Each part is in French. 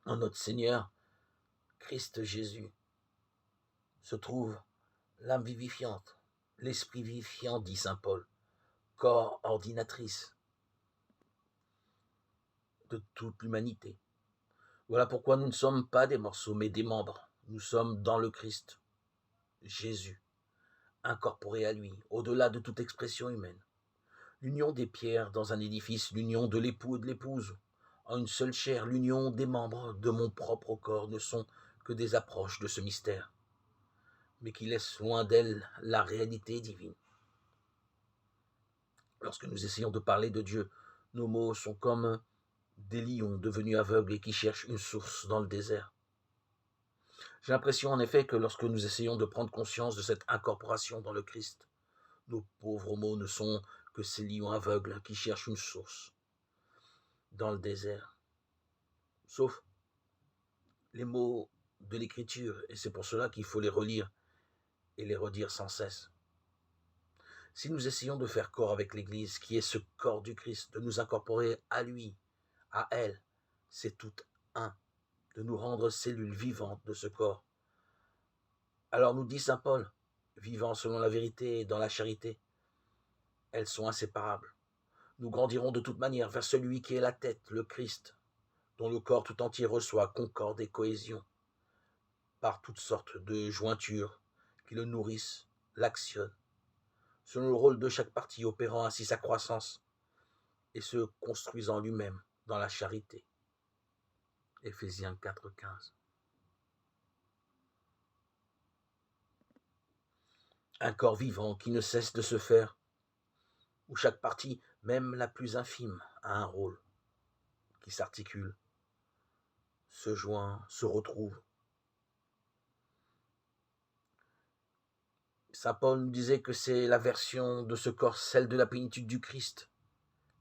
En notre Seigneur, Christ Jésus, se trouve l'âme vivifiante, l'esprit vivifiant, dit saint Paul, corps ordinatrice de toute l'humanité. Voilà pourquoi nous ne sommes pas des morceaux, mais des membres. Nous sommes dans le Christ, Jésus, incorporé à lui, au-delà de toute expression humaine. L'union des pierres dans un édifice, l'union de l'époux et de l'épouse, en une seule chair, l'union des membres de mon propre corps ne sont que des approches de ce mystère, mais qui laissent loin d'elle la réalité divine. Lorsque nous essayons de parler de Dieu, nos mots sont comme des lions devenus aveugles et qui cherchent une source dans le désert. J'ai l'impression en effet que lorsque nous essayons de prendre conscience de cette incorporation dans le Christ, nos pauvres mots ne sont que ces lions aveugles qui cherchent une source dans le désert. Sauf les mots de l'Écriture, et c'est pour cela qu'il faut les relire et les redire sans cesse. Si nous essayons de faire corps avec l'Église, qui est ce corps du Christ, de nous incorporer à lui, à elle, c'est tout un, de nous rendre cellules vivantes de ce corps. Alors nous dit saint Paul, vivant selon la vérité et dans la charité, elles sont inséparables. Nous grandirons de toute manière vers celui qui est la tête, le Christ, dont le corps tout entier reçoit concorde et cohésion, par toutes sortes de jointures qui le nourrissent, l'actionnent, selon le rôle de chaque partie, opérant ainsi sa croissance et se construisant lui-même dans la charité. Éphésiens 4,15. Un corps vivant qui ne cesse de se faire, où chaque partie, même la plus infime, a un rôle, qui s'articule, se joint, se retrouve. Saint Paul nous disait que c'est la version de ce corps, celle de la plénitude du Christ,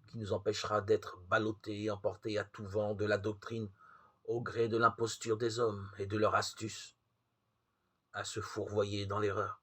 qui nous empêchera d'être ballottés et emportés à tout vent de la doctrine, au gré de l'imposture des hommes et de leur astuce, à se fourvoyer dans l'erreur.